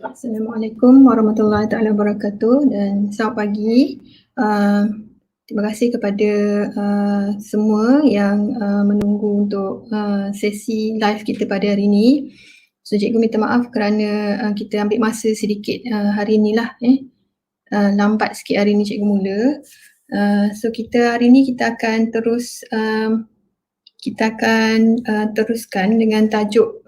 Assalamualaikum warahmatullahi taala wabarakatuh dan selamat pagi. Terima kasih kepada semua yang menunggu untuk sesi live kita pada hari ini. So cikgu minta maaf kerana kita ambil masa sedikit hari inilah lambat sikit hari ni cikgu mula. So kita hari ni kita akan teruskan dengan tajuk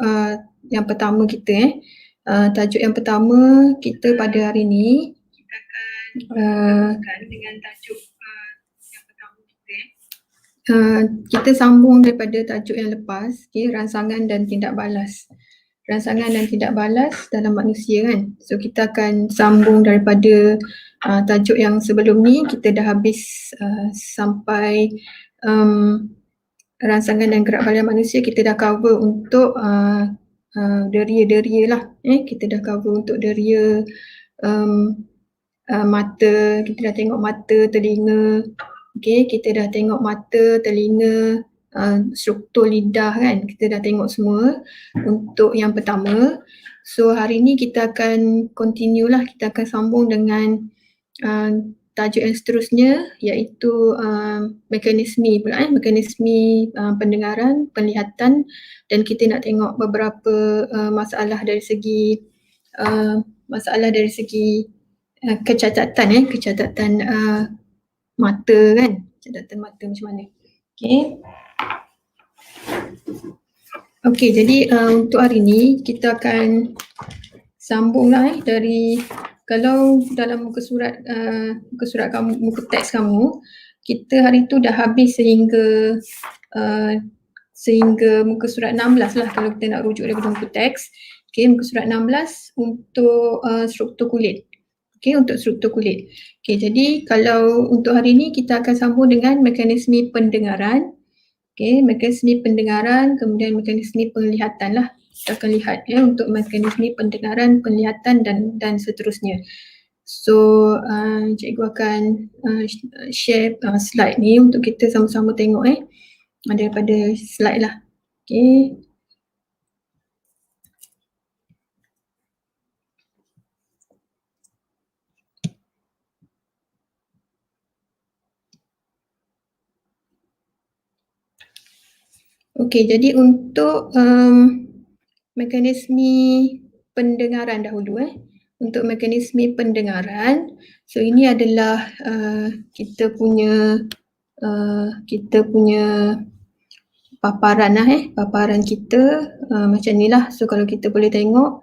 yang pertama kita. Tajuk yang pertama kita pada hari ini kita sambung daripada tajuk yang lepas, rangsangan dan tindak balas. Rangsangan dan tindak balas dalam manusia kan. So kita akan sambung daripada tajuk yang sebelum ni. Kita dah habis sampai rangsangan dan gerak badan manusia. Kita dah cover untuk deria-deria lah. Kita dah cover untuk deria mata, kita dah tengok mata, telinga. Kita dah tengok mata, telinga, struktur lidah kan. Kita dah tengok semua untuk yang pertama. So hari ni kita akan continue lah, kita akan sambung dengan tajuk yang seterusnya iaitu mekanisme pula mekanisme pendengaran, penglihatan, dan kita nak tengok beberapa masalah dari segi kecacatan mata kan, kecacatan mata macam mana. Okey, jadi untuk hari ni kita akan sambunglah dari, kalau dalam muka surat kamu, muka teks kamu, kita hari tu dah habis sehingga muka surat 16 lah kalau kita nak rujuk daripada muka teks. Muka surat 16 untuk struktur kulit. Untuk struktur kulit. Jadi kalau untuk hari ni kita akan sambung dengan mekanisme pendengaran. Mekanisme pendengaran, kemudian mekanisme penglihatan lah. Kita akan lihat untuk mekanisme pendengaran, penglihatan dan seterusnya. So cikgu akan share slide ni untuk kita sama-sama tengok daripada slide lah. Jadi untuk mekanisme pendengaran dahulu. Untuk mekanisme pendengaran, so ini adalah kita punya paparan lah paparan kita macam ni lah. So kalau kita boleh tengok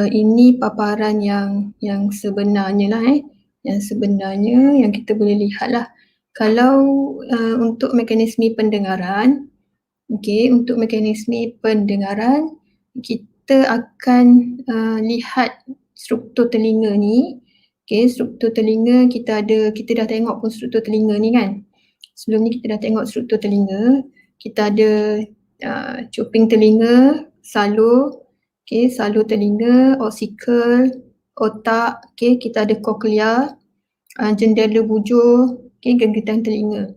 ini paparan yang sebenarnya lah yang sebenarnya yang kita boleh lihat lah. Kalau untuk mekanisme pendengaran, untuk mekanisme pendengaran kita akan lihat struktur telinga ni. Struktur telinga kita dah tengok pun struktur telinga ni kan. Sebelum ni kita dah tengok struktur telinga. Kita ada cuping telinga, salur, salur telinga, oksikel, otak, kita ada koklea, jendela bujur, genggaman telinga.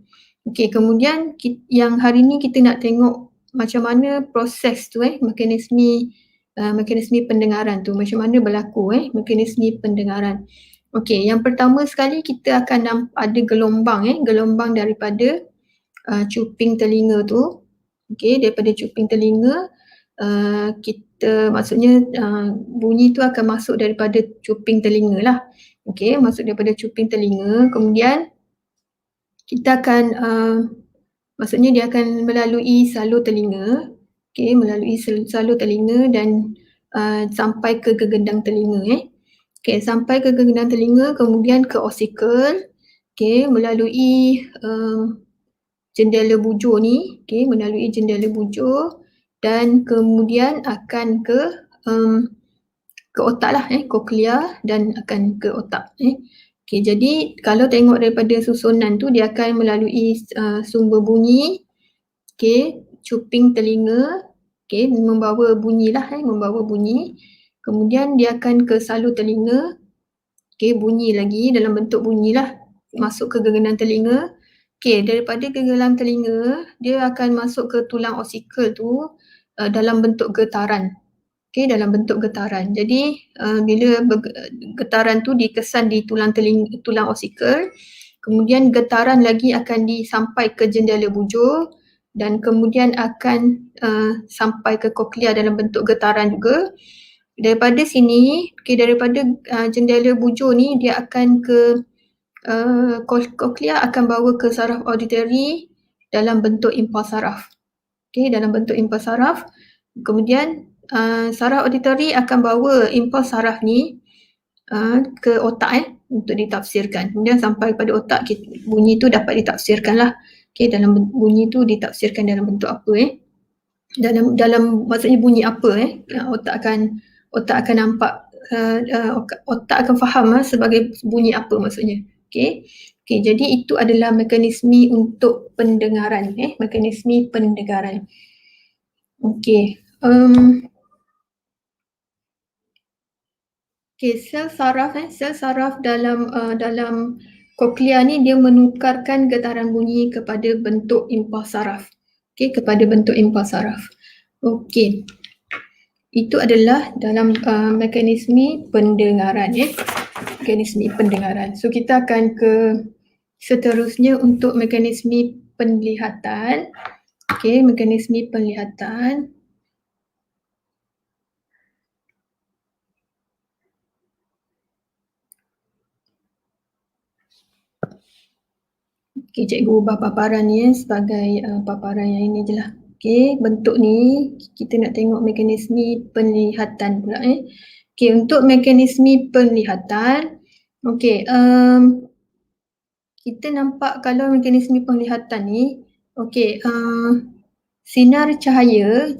Kemudian yang hari ni kita nak tengok macam mana proses tu mekanisme pendengaran tu, macam mana berlaku mekanisme pendengaran. Yang pertama sekali kita akan ada gelombang daripada cuping telinga tu. Daripada cuping telinga kita maksudnya bunyi tu akan masuk daripada cuping telinga lah. Masuk daripada cuping telinga, kemudian kita akan maksudnya dia akan melalui salur telinga, melalui salur telinga dan sampai ke gegendang telinga. Sampai ke gegendang telinga, kemudian ke oksikel, melalui jendela bujur ni, melalui jendela bujur dan kemudian akan ke otak lah, koklea dan akan ke otak. Jadi kalau tengok daripada susunan tu, dia akan melalui sumber bunyi, cuping telinga, membawa bunyi lah, membawa bunyi. Kemudian dia akan ke salur telinga, bunyi lagi dalam bentuk bunyi lah, masuk ke gegendang telinga. Daripada gegendang telinga, dia akan masuk ke tulang oksikel tu dalam bentuk getaran. okey, dalam bentuk getaran. Jadi bila getaran tu dikesan di tulang osikel, kemudian getaran lagi akan sampai ke jendela bujur dan kemudian akan sampai ke koklia dalam bentuk getaran juga. Daripada sini, daripada jendela bujur ni dia akan ke koklia akan bawa ke saraf auditory dalam bentuk impuls saraf. Dalam bentuk impuls saraf. Kemudian saraf auditory akan bawa impuls saraf ni ke otak untuk ditafsirkan. Kemudian sampai pada otak, bunyi tu dapat ditafsirkan lah. Dalam bunyi tu ditafsirkan dalam bentuk apa dalam maksudnya bunyi apa otak akan nampak, otak akan faham sebagai bunyi apa maksudnya. Jadi itu adalah mekanisme untuk pendengaran, mekanisme pendengaran. Sel saraf dalam koklia ni dia menukarkan getaran bunyi kepada bentuk impuls saraf. Kepada bentuk impuls saraf. Itu adalah dalam mekanisme pendengaran. Mekanisme pendengaran. So kita akan ke seterusnya untuk mekanisme penglihatan. Mekanisme penglihatan. Cikgu ubah paparan ni sebagai paparan yang ini je lah. Bentuk ni kita nak tengok mekanisme penglihatan pula. Untuk mekanisme penglihatan, kita nampak kalau mekanisme penglihatan ni, sinar cahaya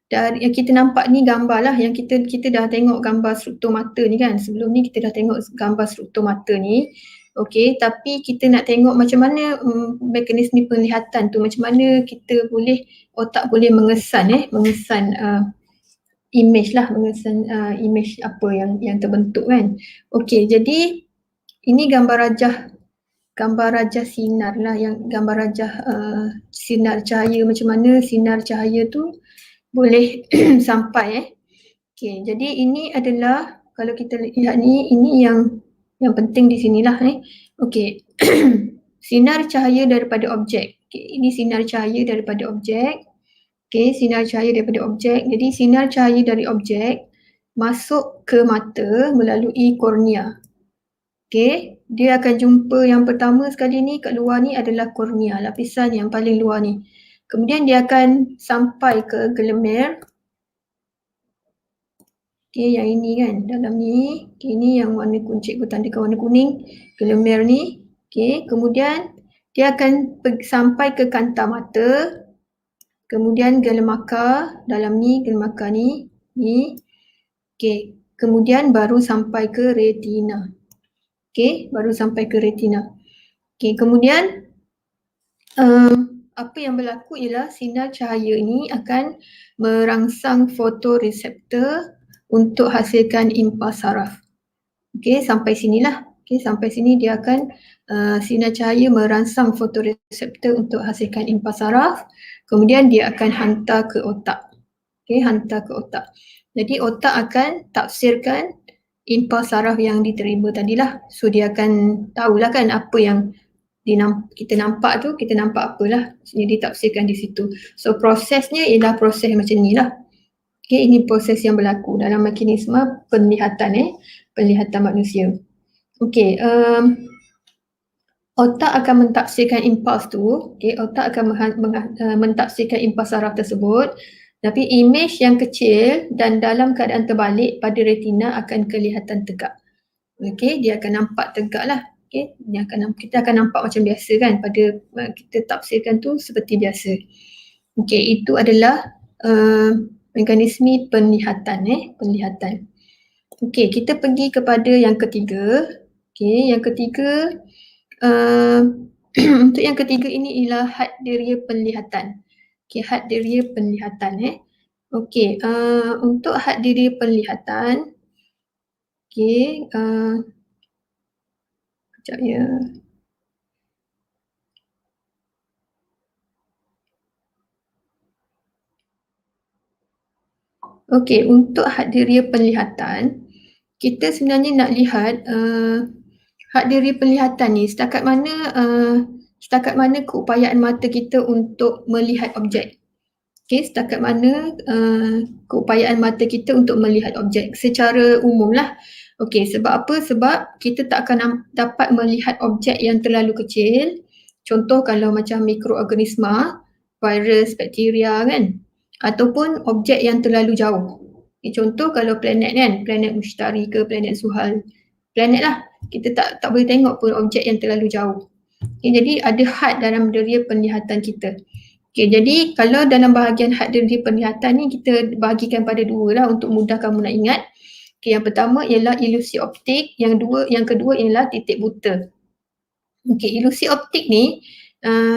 dari yang kita nampak ni gambar lah, yang kita dah tengok gambar struktur mata ni kan. Sebelum ni kita dah tengok gambar struktur mata ni. Tapi kita nak tengok macam mana mekanisme penglihatan tu, macam mana otak boleh mengesan image lah, mengesan image apa yang terbentuk kan. Jadi ini gambar rajah sinar lah, yang gambar rajah sinar cahaya, macam mana sinar cahaya tu boleh sampai. Jadi ini adalah, kalau kita lihat ni, ini yang penting di sinilah. Sinar cahaya daripada objek. Ini sinar cahaya daripada objek. Sinar cahaya daripada objek. Jadi sinar cahaya dari objek masuk ke mata melalui kornea. Dia akan jumpa yang pertama sekali ni kat luar ni adalah kornea, lapisan yang paling luar ni. Kemudian dia akan sampai ke gelemer. Yang ini kan, dalam ni. Ini yang warna kuning, cikgu tandakan warna kuning, gelemer ni. Kemudian dia akan sampai ke kanta mata. Kemudian gelemaka, dalam ni, gelemaka ni. Kemudian baru sampai ke retina. Baru sampai ke retina. Kemudian apa yang berlaku ialah sinar cahaya ni akan merangsang fotoreseptor untuk hasilkan impuls saraf. Sampai sinilah. Sampai sini dia akan sinar cahaya merangsang fotoreseptor untuk hasilkan impuls saraf. Kemudian dia akan hantar ke otak. Hantar ke otak. Jadi otak akan tafsirkan impuls saraf yang diterima tadilah. So dia akan tahulah kan apa yang kita nampak tu, kita nampak apalah. Jadi ditafsirkan di situ. So prosesnya ialah proses macam ni lah. Ini proses yang berlaku dalam mekanisme penglihatan penglihatan manusia. Otak akan mentafsirkan impuls tu. Otak akan mentafsirkan impuls saraf tersebut. Tapi imej yang kecil dan dalam keadaan terbalik pada retina akan kelihatan tegak. Dia akan nampak tegak lah. Kita akan nampak macam biasa kan, pada kita tafsirkan tu seperti biasa. Itu adalah mekanisme penglihatan. Penglihatan. Kita pergi kepada yang ketiga. Yang ketiga, untuk yang ketiga ini ialah had deria penglihatan. Had deria penglihatan. Untuk had deria penglihatan, sekejap ya. Okey, untuk had deria penglihatan, kita sebenarnya nak lihat had deria penglihatan ni setakat mana keupayaan mata kita untuk melihat objek. Okey, setakat mana keupayaan mata kita untuk melihat objek secara umumlah. Okey, sebab apa? Sebab kita tak akan dapat melihat objek yang terlalu kecil. Contoh kalau macam mikroorganisma, virus, bakteria kan, ataupun objek yang terlalu jauh. Okay, contoh kalau planet kan, planet Mushtari ke planet Zuhal, planet lah, kita tak boleh tengok pun objek yang terlalu jauh. Okay, jadi ada had dalam deria penglihatan kita. Okay, jadi kalau dalam bahagian had deria penglihatan ni kita bahagikan pada dua lah untuk mudah kamu nak ingat. Okay, yang pertama ialah ilusi optik, yang kedua ialah titik buta. Okay, ilusi optik ni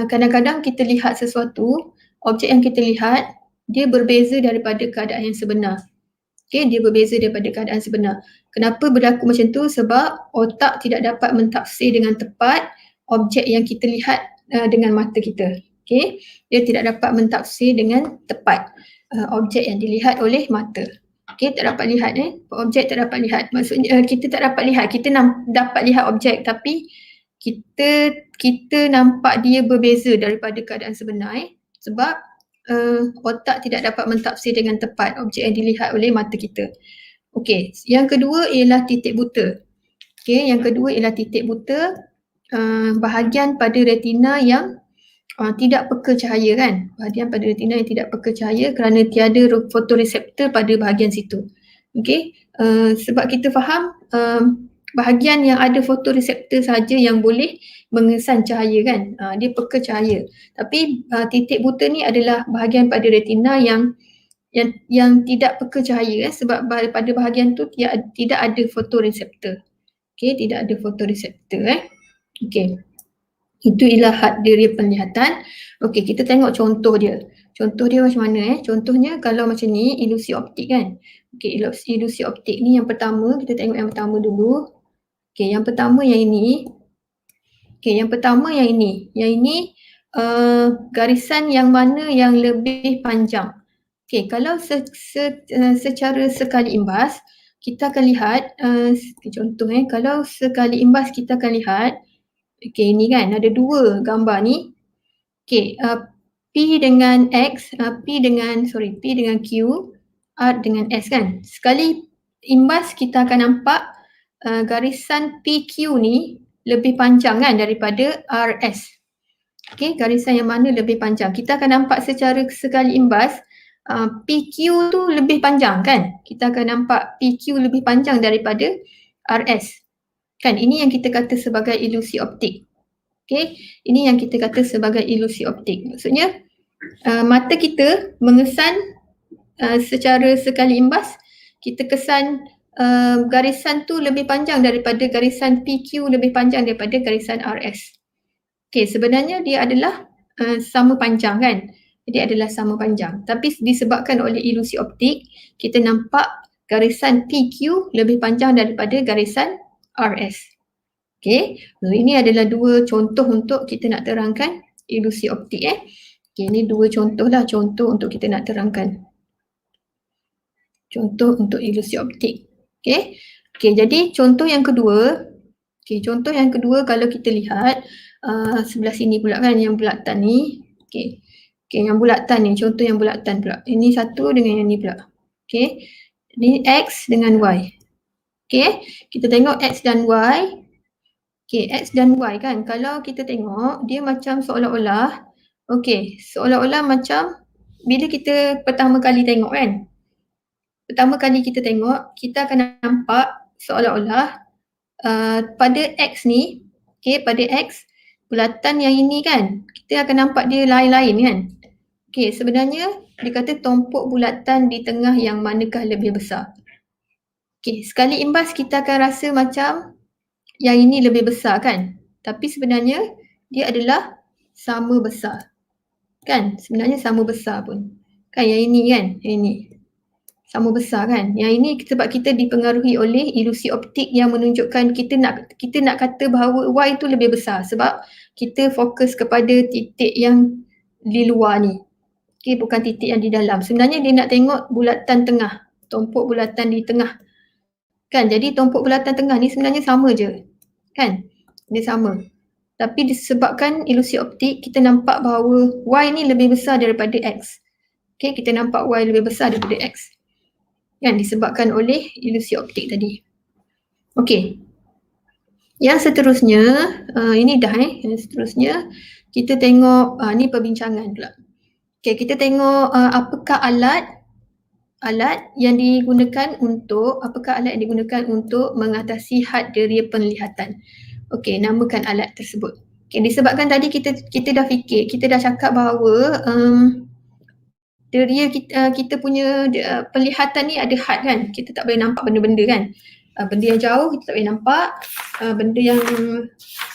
kadang-kadang kita lihat sesuatu, objek yang kita lihat dia berbeza daripada keadaan yang sebenar. Okay, dia berbeza daripada keadaan sebenar. Kenapa berlaku macam tu? Sebab otak tidak dapat mentafsir dengan tepat objek yang kita lihat dengan mata kita. Okay, dia tidak dapat mentafsir dengan tepat objek yang dilihat oleh mata. Okay, tak dapat lihat objek tak dapat lihat. Maksudnya kita tak dapat lihat, kita dapat lihat objek tapi kita nampak dia berbeza daripada keadaan sebenar sebab otak tidak dapat mentafsir dengan tepat objek yang dilihat oleh mata kita. Okey, yang kedua ialah titik buta. Okey, yang kedua ialah titik buta, bahagian pada retina yang tidak peka cahaya kan. Bahagian pada retina yang tidak peka cahaya kerana tiada fotoreseptor pada bahagian situ. Okey, sebab kita faham bahagian yang ada fotoreseptor saja yang boleh mengesan cahaya kan, dia peka cahaya. Tapi titik buta ni adalah bahagian pada retina yang tidak peka cahaya sebab pada bahagian tu tidak ada fotoreseptor. Okey, tidak ada fotoreseptor Okey. Itu ialah had deria penglihatan. Okey, kita tengok contoh dia. Contoh dia macam mana Contohnya kalau macam ni ilusi optik kan. Okey, ilusi optik ni yang pertama, kita tengok yang pertama dulu. Okey, yang pertama yang ini. Okey, yang pertama yang ini. Yang ini garisan yang mana yang lebih panjang. Okey, kalau secara sekali imbas, kita akan lihat contoh kalau sekali imbas kita akan lihat okey, ini kan ada dua gambar ni. Okey, P dengan X, P dengan Q, R dengan S kan. Sekali imbas kita akan nampak garisan PQ ni lebih panjang kan daripada RS. Okey, garisan yang mana lebih panjang? Kita akan nampak secara sekali imbas PQ tu lebih panjang kan? Kita akan nampak PQ lebih panjang daripada RS. Kan, ini yang kita kata sebagai ilusi optik. Okey, ini yang kita kata sebagai ilusi optik. Maksudnya mata kita mengesan secara sekali imbas, kita kesan garisan tu lebih panjang daripada garisan PQ, lebih panjang daripada garisan RS. Okey, sebenarnya dia adalah sama panjang kan? Dia adalah sama panjang. Tapi disebabkan oleh ilusi optik, kita nampak garisan PQ lebih panjang daripada garisan RS. Okey, ini adalah dua contoh untuk kita nak terangkan ilusi optik Okey, ini dua contoh lah, contoh untuk kita nak terangkan. Contoh untuk ilusi optik. Okey. Okey, jadi contoh yang kedua. Okey, contoh yang kedua kalau kita lihat sebelah sini pula kan yang bulatan ni. Okey. Okey, yang bulatan ni, contoh yang bulatan pula. Ini satu dengan yang ni pula. Okey. Ini X dengan Y. Okey, kita tengok X dan Y. Okey, X dan Y kan. Kalau kita tengok dia macam seolah-olah macam bila kita pertama kali tengok kan. Pertama kali kita tengok, kita akan nampak seolah-olah pada X ni, okey, pada X, bulatan yang ini kan, kita akan nampak dia lain-lain kan. Okey, sebenarnya dia kata tumpuk bulatan di tengah yang manakah lebih besar. Okey, sekali imbas kita akan rasa macam yang ini lebih besar kan. Tapi sebenarnya dia adalah sama besar. Kan? Sebenarnya sama besar pun. Kan yang ini kan, yang ini. Sama besar kan. Yang ini sebab kita dipengaruhi oleh ilusi optik yang menunjukkan kita nak kata bahawa Y itu lebih besar sebab kita fokus kepada titik yang di luar ni. Okay, bukan titik yang di dalam. Sebenarnya dia nak tengok bulatan tengah, tumpuk bulatan di tengah. Kan, jadi tumpuk bulatan tengah ni sebenarnya sama je. Kan, dia sama. Tapi disebabkan ilusi optik, kita nampak bahawa Y ni lebih besar daripada X. Okay, kita nampak Y lebih besar daripada X. Kan, disebabkan oleh ilusi optik tadi. Okay. Yang seterusnya, ini dah Yang seterusnya, kita tengok, ni perbincangan pula. Okay, kita tengok apakah alat yang digunakan untuk mengatasi had deria penglihatan. Okey, namakan alat tersebut. Okey, disebabkan tadi kita dah fikir, kita dah cakap bahawa deria kita punya penglihatan ni ada had kan. Kita tak boleh nampak benda-benda kan. Benda yang jauh kita tak boleh nampak, benda yang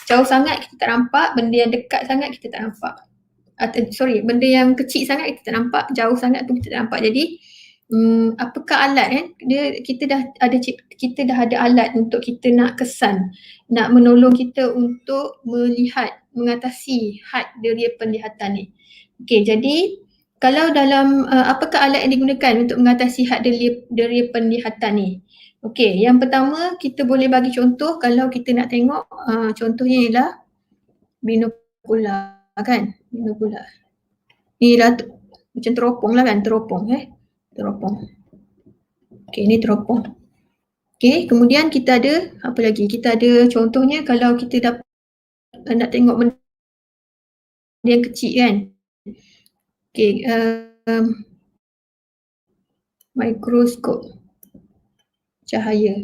jauh sangat kita tak nampak, benda yang dekat sangat kita tak nampak. Benda yang kecil sangat kita tak nampak, jauh sangat pun kita tak nampak. Jadi apakah alat kan? Kita dah ada alat untuk kita nak kesan, nak menolong kita untuk melihat, mengatasi had deria penglihatan ni. Okey, jadi kalau dalam apakah alat yang digunakan untuk mengatasi had deria penglihatan ni? Okey, yang pertama kita boleh bagi contoh kalau kita nak tengok contohnya ialah binokula kan, binokula. Ni lah macam teropong lah kan, teropong. Okey, ni teropong. Okey, kemudian kita ada apa lagi? Kita ada contohnya kalau kita nak tengok benda yang kecil kan. Okey, mikroskop cahaya.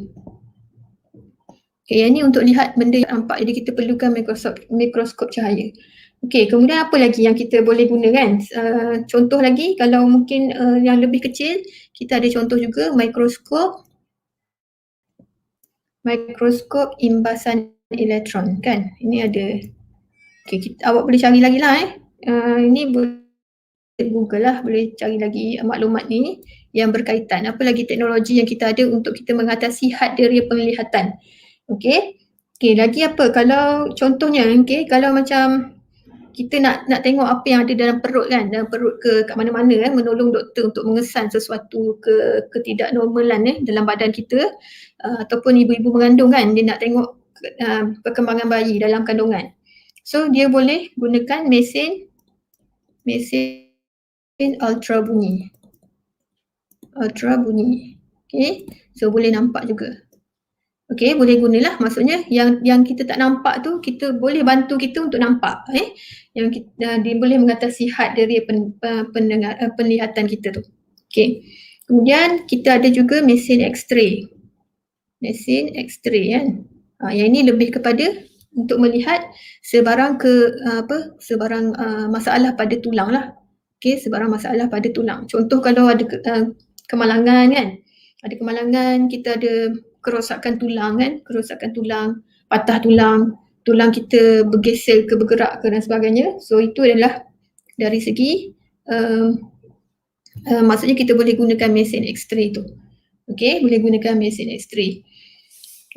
Okay, yang ni untuk lihat benda yang nampak. Jadi kita perlukan mikroskop cahaya. Okey, kemudian apa lagi yang kita boleh guna kan? Contoh lagi, kalau mungkin yang lebih kecil, kita ada contoh juga mikroskop imbasan elektron kan. Ini ada. Okey, awak boleh cari lagi lah ini boleh Google lah, boleh cari lagi maklumat ni yang berkaitan. Apa lagi teknologi yang kita ada untuk kita mengatasi had deria penglihatan. Okey. Okey, lagi apa? Kalau contohnya kalau macam kita nak tengok apa yang ada dalam perut kan, dalam perut ke kat mana-mana kan, menolong doktor untuk mengesan sesuatu ketidaknormalan dalam badan kita, ataupun ibu-ibu mengandung kan, dia nak tengok perkembangan bayi dalam kandungan. So dia boleh gunakan mesin ultra bunyi. Okay, so boleh nampak juga. Okay, boleh gunalah. Maksudnya yang kita tak nampak tu, kita boleh bantu kita untuk nampak. Yang dia boleh mengatasi had deria penglihatan kita tu. Okay. Kemudian kita ada juga mesin X-ray. Mesin X-ray kan. Yang ini lebih kepada untuk melihat sebarang masalah pada tulang lah. Okay, sebarang masalah pada tulang. Contoh kalau ada kemalangan kan. Ada kemalangan, kita ada kerosakan tulang kan, patah tulang kita bergeser ke, bergerak ke dan sebagainya. So itu adalah dari segi maksudnya kita boleh gunakan mesin X-ray tu. Okay, boleh gunakan mesin X-ray.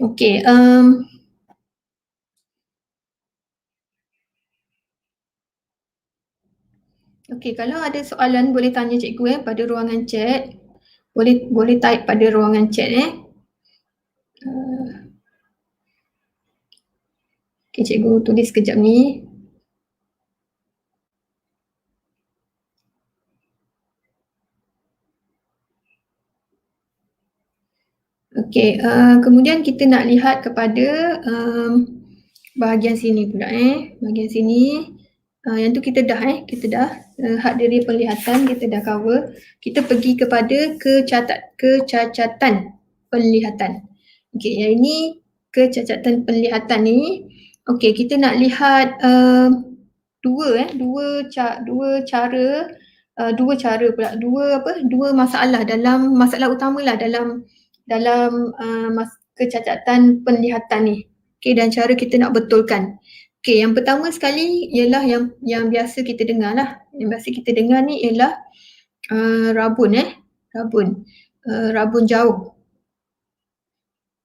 Okay, okay, kalau ada soalan boleh tanya cikgu pada ruangan chat. Boleh type pada ruangan chat Okay, cikgu tulis kejap ni. Okay, kemudian kita nak lihat kepada bahagian sini pula bahagian sini. Yang tu kita dah had deria penglihatan kita dah cover. Kita pergi kepada kecacatan penglihatan. Okay, yang ini kecacatan penglihatan ni. Okay, kita nak lihat dua masalah utamalah dalam kecacatan penglihatan ni. Okay, dan cara kita nak betulkan. Okay, yang pertama sekali ialah yang biasa kita dengar lah. Yang biasa kita dengar ni ialah rabun rabun jauh.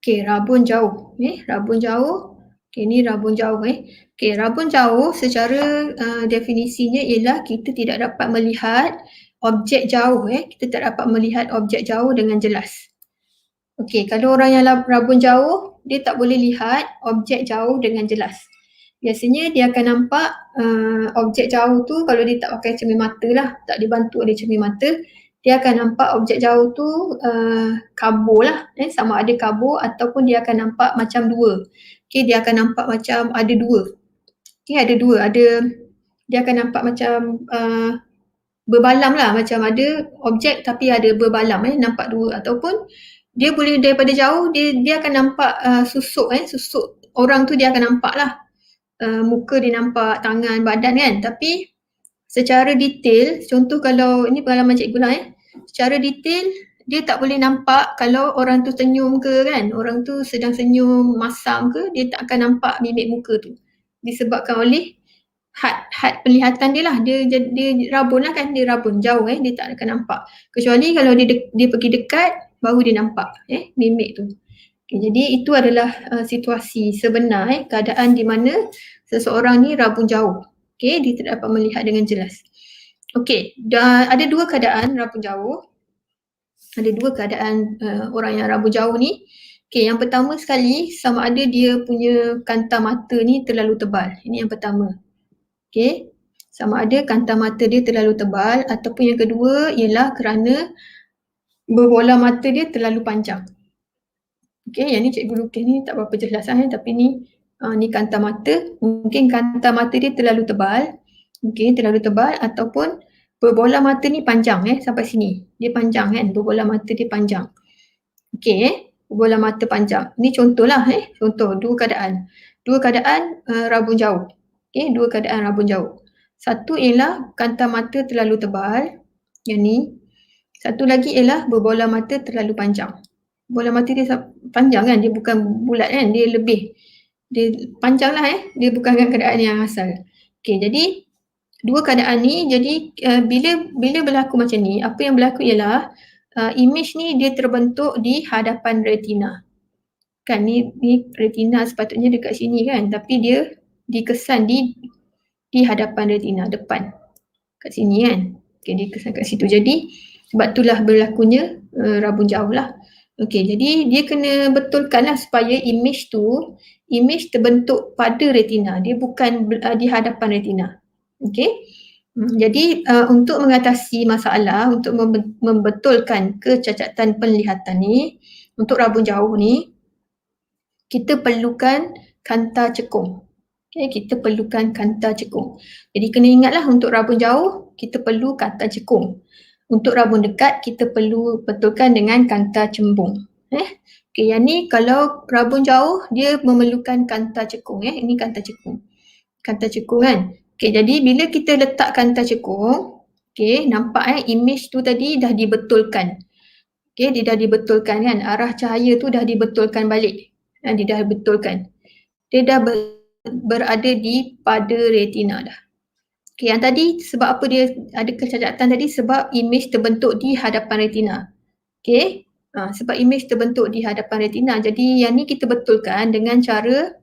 Okay, rabun jauh. Rabun jauh Okey, ni rabun jauh Okey, rabun jauh secara definisinya ialah kita tidak dapat melihat objek jauh kita tak dapat melihat objek jauh dengan jelas. Okey, kalau orang yang rabun jauh, dia tak boleh lihat objek jauh dengan jelas. Biasanya dia akan nampak objek jauh tu kalau dia tak pakai cermin mata lah, tak dibantu oleh cermin mata, dia akan nampak objek jauh tu kabur lah, sama ada kabur ataupun dia akan nampak macam dua. Okey, dia akan nampak macam ada dua. Okey, ada dua, dia akan nampak macam berbalam lah, macam ada objek tapi ada berbalam nampak dua, ataupun dia boleh daripada jauh dia akan nampak susuk orang tu dia akan nampak lah. Muka dia nampak, tangan, badan kan, tapi secara detail, contoh kalau ini pengalaman cikgu lah secara detail dia tak boleh nampak kalau orang tu senyum ke kan, orang tu sedang senyum masam ke, dia tak akan nampak mimik muka tu disebabkan oleh had penglihatan dia lah, dia rabun lah kan, dia rabun jauh dia tak akan nampak, kecuali kalau dia pergi dekat baru dia nampak mimik tu. Okay, jadi itu adalah situasi sebenar keadaan di mana seseorang ni rabun jauh. Okay, dia tidak dapat melihat dengan jelas. Okay, ada dua keadaan rabun jauh. Ada dua keadaan orang yang rabun jauh ni. Okay, yang pertama sekali sama ada dia punya kanta mata ni terlalu tebal. Ini yang pertama. Okay, sama ada kanta mata dia terlalu tebal, ataupun yang kedua ialah kerana berbola mata dia terlalu panjang. Okay, yang ni cikgu lukis ni tak berapa jelas tapi ni kanta mata. Mungkin kanta mata dia terlalu tebal. Okay, terlalu tebal, ataupun berbola mata ni panjang sampai sini. Dia panjang kan, berbola mata dia panjang. Okay, berbola mata panjang. Ni contohlah contoh dua keadaan. Dua keadaan rabun jauh. Okay, dua keadaan rabun jauh. Satu ialah kanta mata terlalu tebal. Yang ni. Satu lagi ialah berbola mata terlalu panjang. Bola mata dia panjang kan, dia bukan bulat kan, dia lebih, dia panjang lah dia bukan keadaan yang asal. Okay, jadi dua keadaan ni, jadi bila berlaku macam ni, apa yang berlaku ialah image ni dia terbentuk di hadapan retina. Kan ni retina sepatutnya dekat sini kan, tapi dia dikesan di hadapan retina, depan. Kat sini kan. Okay, dia kesan kat situ. Jadi sebab itulah berlakunya rabun jauh lah. Okay, jadi dia kena betulkan lah supaya image tu, image terbentuk pada retina. Dia bukan di hadapan retina. Okay. Jadi untuk mengatasi masalah, untuk membetulkan kecacatan penglihatan ni, untuk rabun jauh ni, kita perlukan kanta cekung. Okay, kita perlukan kanta cekung. Jadi kena ingatlah untuk rabun jauh, kita perlu kanta cekung. Untuk rabun dekat, kita perlu betulkan dengan kanta cembung. Okay, yang ni kalau rabun jauh, dia memerlukan kanta cekung. Ini kanta cekung. Kanta cekung kan. Okay, jadi bila kita letak kanta cekung, okay, nampak image tu tadi dah dibetulkan. Okay, dia dah dibetulkan kan. Arah cahaya tu dah dibetulkan balik. Dia dah betulkan. Dia dah berada di pada retina dah. Okay, yang tadi sebab apa dia ada kecacatan tadi? Sebab image terbentuk di hadapan retina. Okay, sebab image terbentuk di hadapan retina. Jadi yang ni kita betulkan dengan cara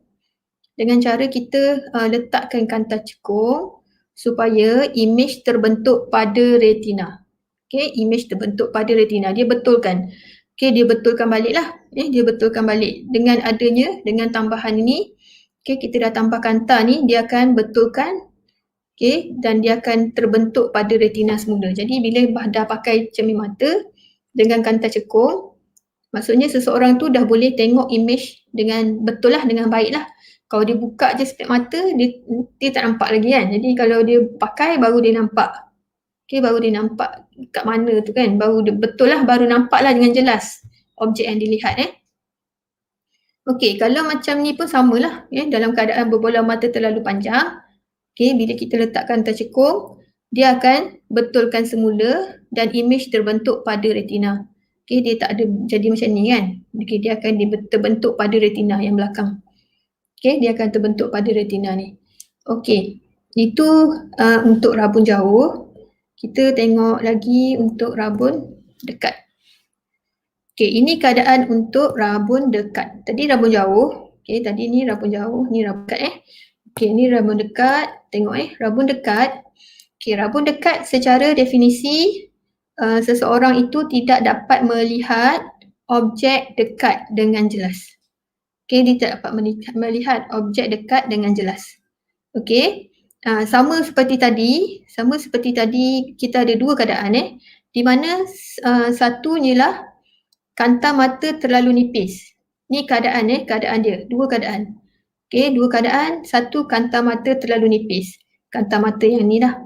kita letakkan kanta cekung supaya image terbentuk pada retina. Okay, image terbentuk pada retina. Dia betulkan. Okay, dia betulkan balik lah. Dia betulkan balik. Dengan adanya, dengan tambahan ini, okay, kita dah tambah kanta ni, dia akan betulkan. Okay, dan dia akan terbentuk pada retina semula. Jadi bila dah pakai cermin mata dengan kanta cekung, maksudnya seseorang tu dah boleh tengok image dengan betul lah, dengan baik lah. Kalau dia buka je sepet mata, dia tak nampak lagi kan. Jadi kalau dia pakai, baru dia nampak. Okay, baru dia nampak kat mana tu kan. Baru dia, betul lah, baru nampak lah dengan jelas objek yang dilihat Okay, kalau macam ni pun samalah dalam keadaan berbola mata terlalu panjang. Okay, bila kita letakkan kanta cekung, dia akan betulkan semula dan image terbentuk pada retina. Okay, dia tak ada jadi macam ni kan. Okay, dia akan terbentuk pada retina yang belakang. Okay, dia akan terbentuk pada retina ni. Okay, itu untuk rabun jauh. Kita tengok lagi untuk rabun dekat. Okay, ini keadaan untuk rabun dekat. Tadi rabun jauh. Okey, tadi ni rabun jauh, ni rabun dekat Okey, ni rabun dekat. Tengok rabun dekat. Okey, rabun dekat secara definisi seseorang itu tidak dapat melihat objek dekat dengan jelas. Okey, dia tak dapat melihat objek dekat dengan jelas. Okey, sama seperti tadi kita ada dua keadaan di mana satunya lah kanta mata terlalu nipis. Ni keadaan dia, dua keadaan. Okey, dua keadaan, satu kanta mata terlalu nipis. Kanta mata yang ni lah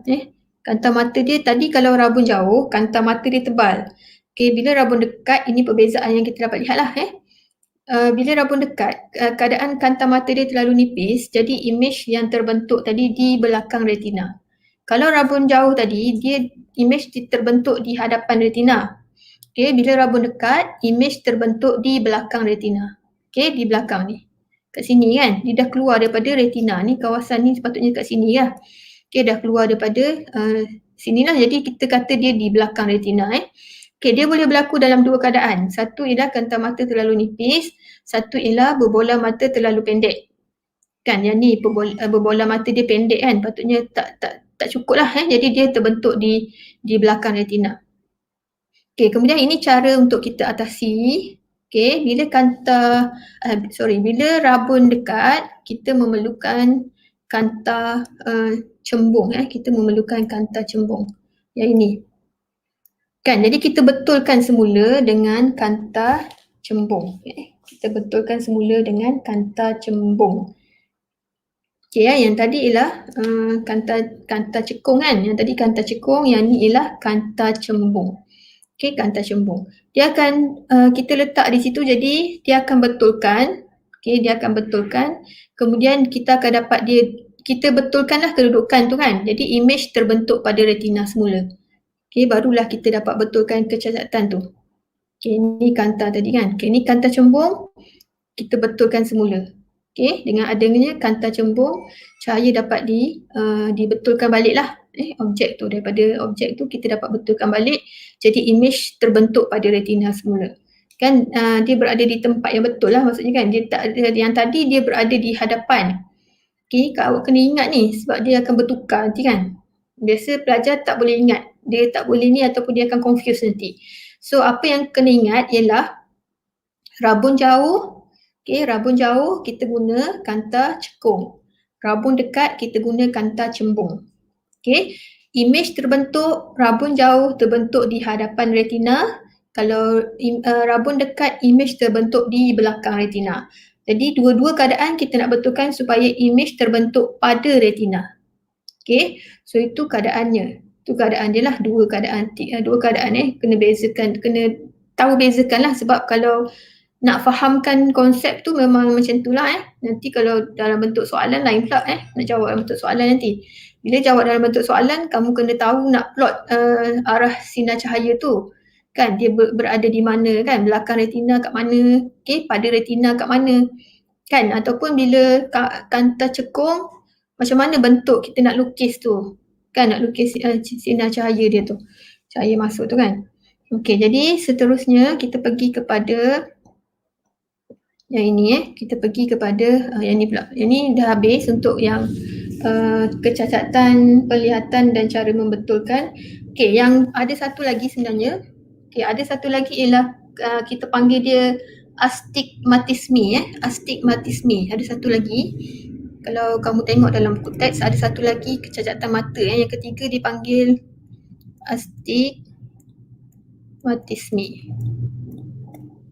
kanta mata dia tadi kalau rabun jauh, kanta mata dia tebal. Okey, bila rabun dekat, ini perbezaan yang kita dapat lihat lah bila rabun dekat, keadaan kanta mata dia terlalu nipis, jadi image yang terbentuk tadi di belakang retina. Kalau rabun jauh tadi, dia image terbentuk di hadapan retina. Okey, bila rabun dekat, image terbentuk di belakang retina. Okey, di belakang ni. Kat sini kan, dia dah keluar daripada retina ni, kawasan ni sepatutnya kat sini lah. Okey, dah keluar daripada sini lah, jadi kita kata dia di belakang retina Okey, dia boleh berlaku dalam dua keadaan. Satu ialah kanta mata terlalu nipis, satu ialah berbola mata terlalu pendek. Kan, yang ni berbola mata dia pendek kan, patutnya tak cukup lah jadi dia terbentuk di belakang retina. Okey, kemudian ini cara untuk kita atasi. Okey, bila bila rabun dekat, kita memerlukan kanta cembung kita memerlukan kanta cembung. Yang ini. Kan, jadi kita betulkan semula dengan kanta cembung. Kita betulkan semula dengan kanta cembung. Okey yang tadi ialah kanta cekung kan. Yang tadi kanta cekung, yang ni ialah kanta cembung. Okey, kanta cembung. Dia akan kita letak di situ, jadi dia akan betulkan. Okey, dia akan betulkan. Kemudian kita akan dapat kita betulkanlah kedudukan tu kan. Jadi image terbentuk pada retina semula. Okey, barulah kita dapat betulkan kecacatan tu. Okey, ni kanta tadi kan. Okey, ni kanta cembung. Kita betulkan semula. Okey, dengan adanya kanta cembung, cahaya dapat dibetulkan balik lah. Objek tu, daripada objek tu kita dapat betulkan balik, jadi image terbentuk pada retina semula. Kan dia berada di tempat yang betul lah maksudnya kan. Dia tak ada, yang tadi dia berada di hadapan. Okey, awak kena ingat ni sebab dia akan bertukar nanti kan. Biasa pelajar tak boleh ingat. Dia tak boleh ni ataupun dia akan confuse nanti. So apa yang kena ingat ialah rabun jauh. Okey, rabun jauh kita guna kanta cekung. Rabun dekat kita guna kanta cembung. Okey, image terbentuk, rabun jauh terbentuk di hadapan retina. Kalau rabun dekat, image terbentuk di belakang retina. Jadi dua-dua keadaan kita nak betulkan supaya image terbentuk pada retina. Okey, so itu keadaannya. Itu keadaan dia lah, dua keadaan kena bezakan, kena tahu bezakan lah sebab kalau nak fahamkan konsep tu memang macam tu lah Nanti kalau dalam bentuk soalan lain pula nak jawab dalam bentuk soalan nanti. Bila jawab dalam bentuk soalan, kamu kena tahu nak plot arah sinar cahaya tu. Kan, dia berada di mana kan, belakang retina kat mana, okey, pada retina kat mana. Kan, ataupun bila kanta cekung, macam mana bentuk kita nak lukis tu. Kan, nak lukis sinar cahaya dia tu. Cahaya masuk tu kan. Okey, jadi seterusnya kita pergi kepada yang ini kita pergi kepada yang ni pula. Yang ni dah habis untuk yang kecacatan penglihatan dan cara membetulkan. Okey, yang ada satu lagi sebenarnya. Okey, ada satu lagi ialah kita panggil dia astigmatisme astigmatisme. Ada satu lagi. Kalau kamu tengok dalam buku teks ada satu lagi kecacatan mata yang ketiga dipanggil astigmatisme.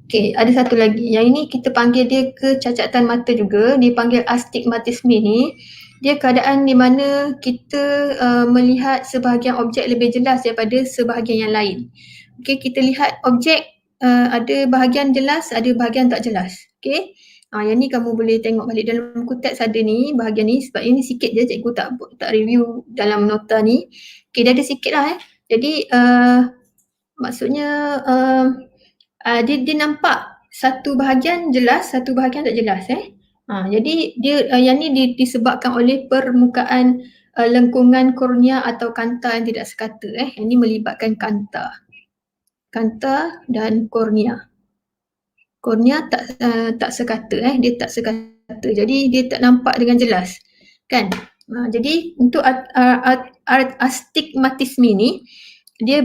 Okey, ada satu lagi. Yang ini kita panggil dia kecacatan mata juga. Dia panggil astigmatisme ni. Dia keadaan di mana kita melihat sebahagian objek lebih jelas daripada sebahagian yang lain. Okey, kita lihat objek ada bahagian jelas, ada bahagian tak jelas. Okey. Yang ni kamu boleh tengok balik dalam buku teks ada ni, bahagian ni sebab ini sikit je, cikgu tak review dalam nota ni. Okey, dia ada sikit lah Jadi maksudnya dia nampak satu bahagian jelas, satu bahagian tak jelas jadi dia yang ni disebabkan oleh permukaan lengkungan kornea atau kanta yang tidak sekata Yang ni melibatkan kanta dan kornea. Kornea tak sekata dia tak sekata. jadi dia tak nampak dengan jelas kan. Jadi untuk astigmatisme ni dia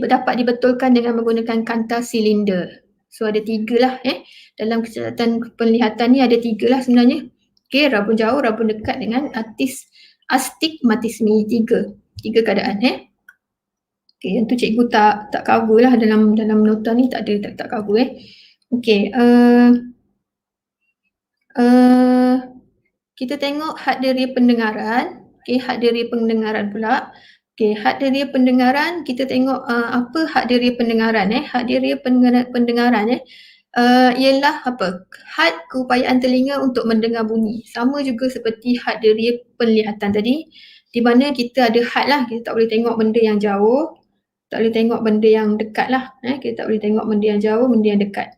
dapat dibetulkan dengan menggunakan kanta silinder. So ada 3 lah dalam kecacatan penglihatan ni ada 3 lah sebenarnya. Okey, rabun jauh, rabun dekat dengan astigmatisme, 3 keadaan Okey, yang tu cikgu tak cover lah dalam nota ni, tak ada tak cover Okey, kita tengok had deria pendengaran. Okey, had deria pendengaran pula. Okey, had deria pendengaran, kita tengok apa had deria pendengaran had deria pendengaran ialah apa? Had keupayaan telinga untuk mendengar bunyi. Sama juga seperti had deria penglihatan tadi, di mana kita ada had lah, kita tak boleh tengok benda yang jauh, tak boleh tengok benda yang dekat lah. Kita tak boleh tengok benda yang jauh, benda yang dekat.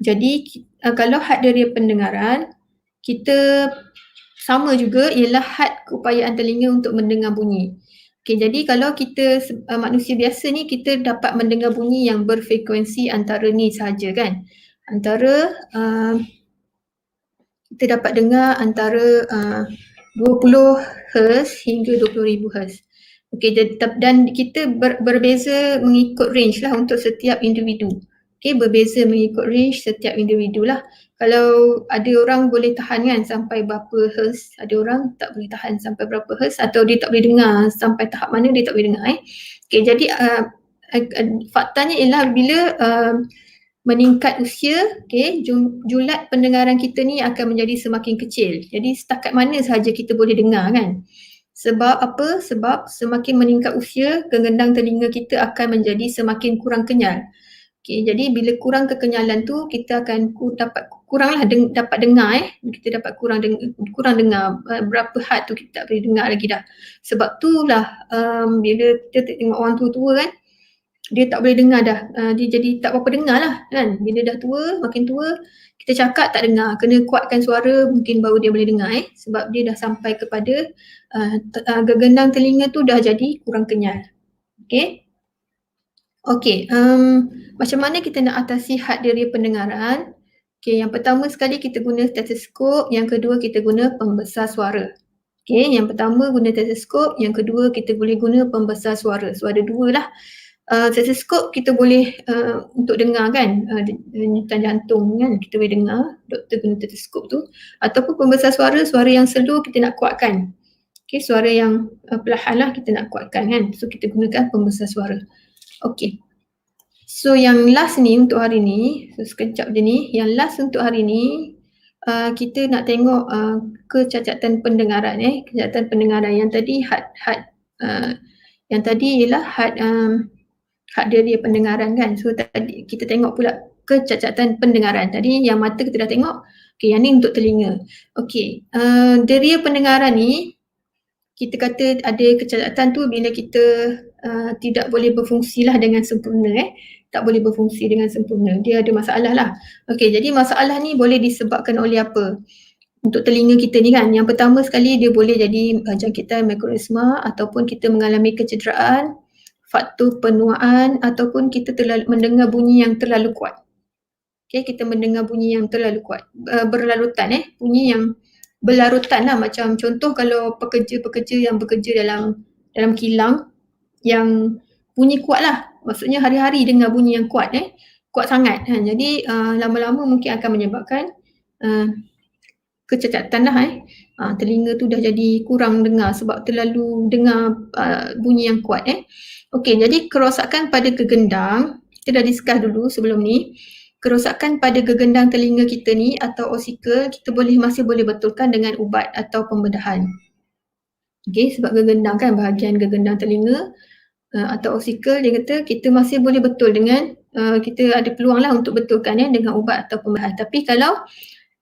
Jadi kalau had deria pendengaran, kita sama juga ialah had keupayaan telinga untuk mendengar bunyi. Okey, jadi kalau kita manusia biasa ni, kita dapat mendengar bunyi yang berfrekuensi antara ni sahaja kan. Antara kita dapat dengar antara 20 Hz hingga 20,000 Hz. Okey, dan kita berbeza mengikut range lah untuk setiap individu. Okey, berbeza mengikut range setiap individu lah. Kalau ada orang boleh tahan kan sampai berapa Hz, ada orang tak boleh tahan sampai berapa Hz, atau dia tak boleh dengar sampai tahap mana dia tak boleh dengar Okey, jadi faktanya ialah bila meningkat usia, julat pendengaran kita ni akan menjadi semakin kecil. Jadi setakat mana sahaja kita boleh dengar kan. Sebab apa? Sebab semakin meningkat usia, kegendang telinga kita akan menjadi semakin kurang kenyal. Jadi bila kurang kekenyalan tu, kita akan dapat kuranglah dapat dengar kita dapat kurang dengar berapa had tu kita tak boleh dengar lagi dah. Sebab itulah bila kita tengok orang tua-tua kan, dia tak boleh dengar dah, dia jadi tak berapa dengar lah kan. Bila dah tua, makin tua, kita cakap tak dengar, kena kuatkan suara mungkin baru dia boleh dengar sebab dia dah sampai kepada gegendang telinga tu dah jadi kurang kenyal. Okey, macam mana kita nak atasi had deria pendengaran? Okey, yang pertama sekali kita guna stetoskop, yang kedua kita guna pembesar suara. Okey, yang pertama guna stetoskop, yang kedua kita boleh guna pembesar suara. So ada 2 lah. Stetoskop kita boleh untuk dengar kan, denyutan jantung kan, kita boleh dengar, doktor guna stetoskop tu. Ataupun pembesar suara, suara yang slow kita nak kuatkan. Okey, suara yang perlahan lah kita nak kuatkan kan. So kita gunakan pembesar suara. Okey. So yang last ni untuk hari ni, so sekejap je ni, yang last untuk hari ni kita nak tengok kecacatan pendengaran kecacatan pendengaran. Yang tadi yang tadi ialah had deria pendengaran kan. So tadi kita tengok pula kecacatan pendengaran. Tadi yang mata kita dah tengok. Okey, yang ni untuk telinga. Okey, deria pendengaran ni kita kata ada kecacatan tu bila kita tidak boleh berfungsi lah dengan sempurna tak boleh berfungsi dengan sempurna. Dia ada masalah lah. Okey, jadi masalah ni boleh disebabkan oleh apa? Untuk telinga kita ni kan, yang pertama sekali dia boleh jadi jangkitan mikroisma, ataupun kita mengalami kecederaan, faktor penuaan, ataupun kita mendengar bunyi yang terlalu kuat. Okey, kita mendengar bunyi yang terlalu kuat, berlarutan bunyi yang berlarutan lah. Macam contoh kalau pekerja-pekerja yang bekerja dalam kilang yang bunyi kuat lah, maksudnya hari-hari dengar bunyi yang kuat kuat sangat kan. Jadi lama-lama mungkin akan menyebabkan kecacatan lah telinga tu dah jadi kurang dengar sebab terlalu dengar bunyi yang kuat Okey, jadi kerosakan pada gegendang, kita dah discuss dulu sebelum ni. Kerosakan pada gegendang telinga kita ni atau osikel, kita masih boleh betulkan dengan ubat atau pembedahan. Okey, sebab gegendang kan, bahagian gegendang telinga atau osikel, dia kata kita masih boleh betul dengan kita ada peluang lah untuk betulkan dengan ubat atau pembedahan. Tapi kalau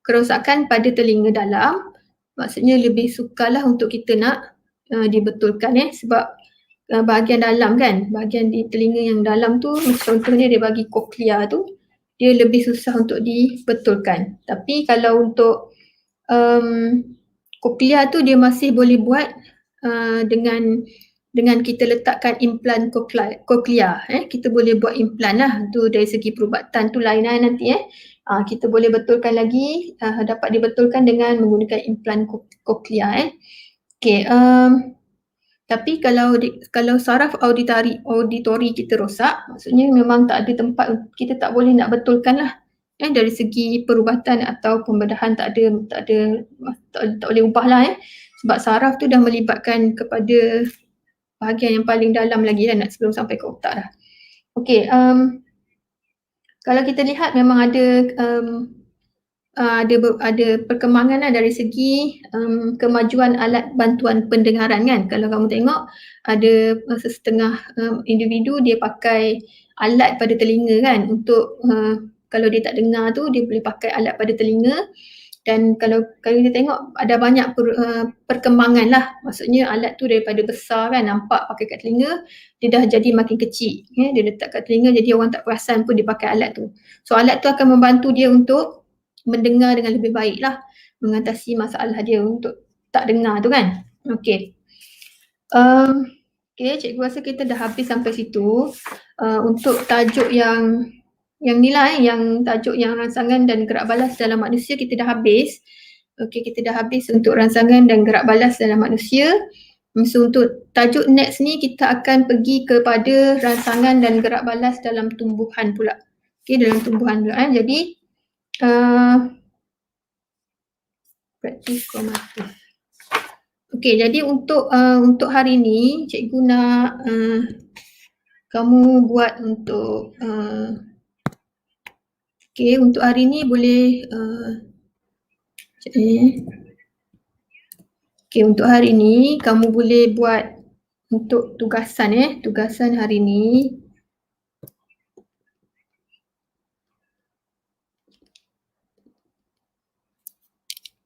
kerosakan pada telinga dalam, maksudnya lebih sukarlah untuk kita nak dibetulkan sebab bahagian dalam kan, bahagian di telinga yang dalam tu, contohnya dia bagi koklia tu, dia lebih susah untuk dibetulkan. Tapi kalau untuk koklia tu dia masih boleh buat dengan kita letakkan implan koklia kita boleh buat implan lah. Tu dari segi perubatan tu lain nanti kita boleh betulkan lagi, dapat dibetulkan dengan menggunakan implan koklia. Okey, tapi kalau saraf auditori kita rosak, maksudnya memang tak ada tempat, kita tak boleh nak betulkan lah. Dari segi perubatan atau pembedahan tak boleh ubah lah. Sebab saraf tu dah melibatkan kepada bahagian yang paling dalam lagi lah, nak sebelum sampai ke otak dah. Okey, kalau kita lihat memang ada perkembangan lah dari segi kemajuan alat bantuan pendengaran kan. Kalau kamu tengok ada setengah individu dia pakai alat pada telinga kan, untuk kalau dia tak dengar tu dia boleh pakai alat pada telinga. Dan kalau kita tengok ada banyak perkembangan lah, maksudnya alat tu daripada besar kan, nampak pakai kat telinga, dia dah jadi makin kecil, dia letak kat telinga, jadi orang tak perasan pun dia pakai alat tu. So alat tu akan membantu dia untuk mendengar dengan lebih baik lah, mengatasi masalah dia untuk tak dengar tu kan. Okey, cikgu rasa kita dah habis sampai situ. Untuk tajuk yang ni lah, yang tajuk yang rangsangan dan gerak balas dalam manusia, kita dah habis. Okey, kita dah habis untuk rangsangan dan gerak balas dalam manusia. So untuk tajuk next ni kita akan pergi kepada rangsangan dan gerak balas dalam tumbuhan pula. Okey, dalam tumbuhan pula. Jadi praktis formatif. Okey, jadi untuk hari ni cikgu nak kamu buat untuk untuk hari ni boleh untuk hari ni kamu boleh buat untuk tugasan tugasan hari ni.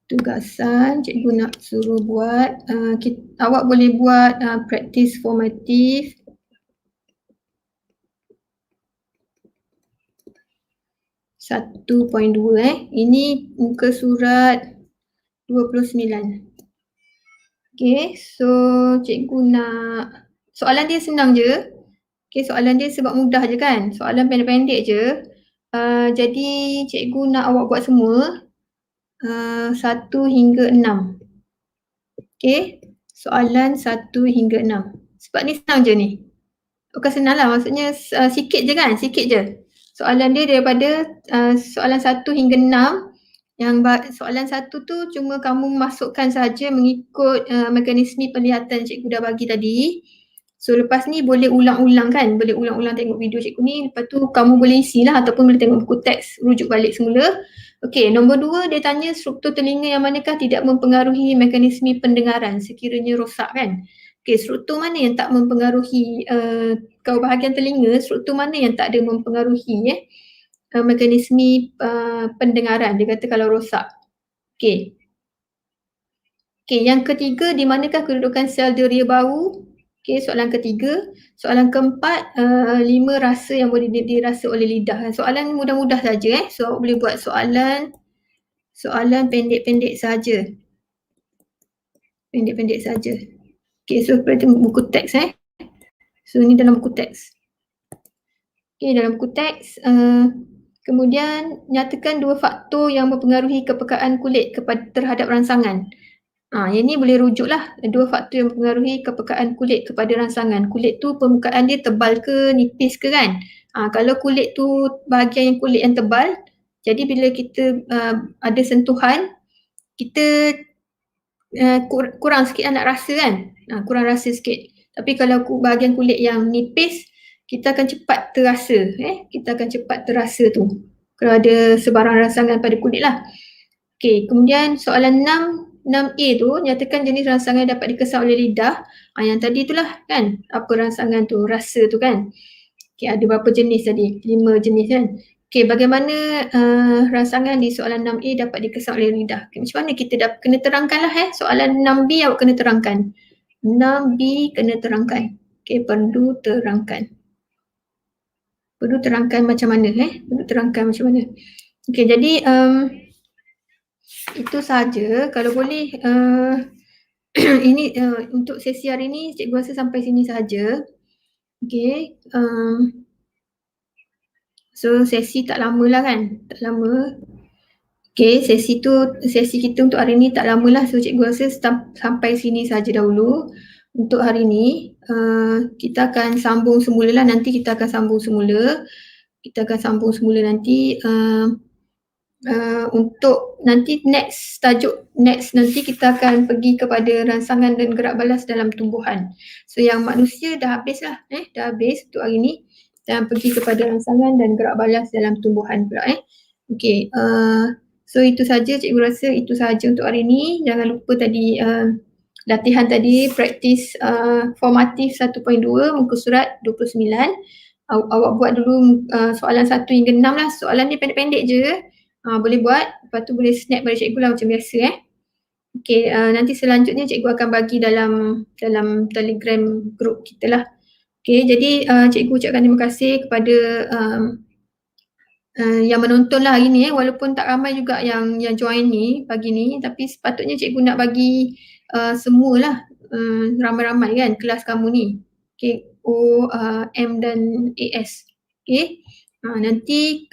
Tugasan cikgu nak suruh buat, awak boleh buat praktis formatif 1.2. Ini muka surat 29. Okey, so cikgu nak, soalan dia senang je. Okey, soalan dia sebab mudah je kan, soalan pendek-pendek je. Jadi cikgu nak awak buat semua 1 hingga 6. Okey, soalan 1 hingga 6. Sebab ni senang je ni. Bukan senang lah, maksudnya sikit je kan, sikit je. Soalan dia daripada soalan 1 hingga 6. Yang soalan 1 tu cuma kamu masukkan saja mengikut mekanisme penglihatan cikgu dah bagi tadi. So lepas ni boleh ulang-ulang kan, boleh ulang-ulang tengok video cikgu ni. Lepas tu kamu boleh isi lah ataupun boleh tengok buku teks, rujuk balik semula. Okey, nombor 2 dia tanya struktur telinga yang manakah tidak mempengaruhi mekanisme pendengaran sekiranya rosak kan. Okey, struktur mana yang tak mempengaruhi kalau bahagian telinga, struktur mana yang tak ada mempengaruhi mekanisme pendengaran, dia kata kalau rosak. Okey. Okey, yang ketiga, di manakah kedudukan sel deria bau? Okey, soalan ketiga. Soalan keempat, 5 rasa yang boleh dirasa oleh lidah. Soalan mudah-mudah saja so boleh buat soalan pendek-pendek saja. Pendek-pendek saja. Okey, so berarti buku teks So ni dalam buku teks. Okey, dalam buku teks kemudian nyatakan 2 faktor yang mempengaruhi kepekaan kulit terhadap rangsangan. Yang ni boleh rujuk lah, 2 faktor yang mempengaruhi kepekaan kulit kepada rangsangan. Kulit tu permukaan dia tebal ke nipis ke kan. Kalau kulit tu bahagian kulit yang tebal, jadi bila kita ada sentuhan, kita kurang sikit nak rasa kan. Kurang rasa sikit. Tapi kalau bahagian kulit yang nipis, kita akan cepat terasa. Kita akan cepat terasa tu. Kalau ada sebarang rangsangan pada kulit lah. Okey, kemudian soalan 6A tu, nyatakan jenis rangsangan yang dapat dikesan oleh lidah. Yang tadi itulah kan, apa rangsangan tu, rasa tu kan. Okey, ada berapa jenis tadi? 5 jenis kan. Okey, bagaimana rangsangan di soalan 6A dapat dikesan oleh lidah? Okay, macam mana kita kena terangkan lah soalan 6B awak kena terangkan. 6B kena terangkan. Okey, perlu terangkan. Perlu terangkan macam mana Perlu terangkan macam mana. Okey, jadi itu saja. Kalau boleh ini untuk sesi hari ini cikgu rasa sampai sini saja. Okey. So sesi tak lama lah kan, tak lama. Okay, sesi kita untuk hari ni tak lama lah. So cikgu rasa sampai sini saja dahulu. Untuk hari ni, kita akan sambung semula lah. Nanti kita akan sambung semula. Kita akan sambung semula nanti. Untuk nanti tajuk next nanti kita akan pergi kepada rangsangan dan gerak balas dalam tumbuhan. So yang manusia dah habis lah, dah habis untuk hari ni. Dan pergi kepada rangsangan dan gerak balas dalam tumbuhan pula. Okay, so itu saja, cikgu rasa itu saja untuk hari ni. Jangan lupa tadi latihan tadi, praktis formatif 1.2 muka surat 29. Awak buat dulu soalan 1 hingga 6 lah. Soalan ni pendek-pendek je. Boleh buat, lepas tu boleh snap pada cikgu lah macam biasa. Okay, nanti selanjutnya cikgu akan bagi dalam Telegram group kita lah. Okay, jadi cikgu ucapkan terima kasih kepada yang menonton lah hari ni. Walaupun tak ramai juga yang join ni pagi ni, tapi sepatutnya cikgu nak bagi semualah, ramai-ramai kan kelas kamu ni. Okay, O, M dan AS. Okay, nanti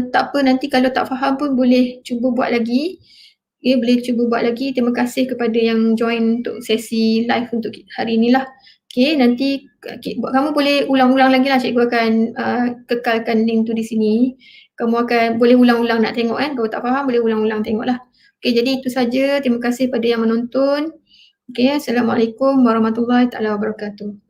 tak apa, nanti kalau tak faham pun boleh cuba buat lagi. Okay, boleh cuba buat lagi. Terima kasih kepada yang join untuk sesi live untuk hari ni lah. Okay, nanti kamu boleh ulang-ulang lagi lah. Cikgu akan kekalkan link tu di sini. Kamu akan boleh ulang-ulang nak tengok kan. Kalau tak faham boleh ulang-ulang tengok lah. Okay, jadi itu saja. Terima kasih pada yang menonton. Okay, Assalamualaikum warahmatullahi wabarakatuh.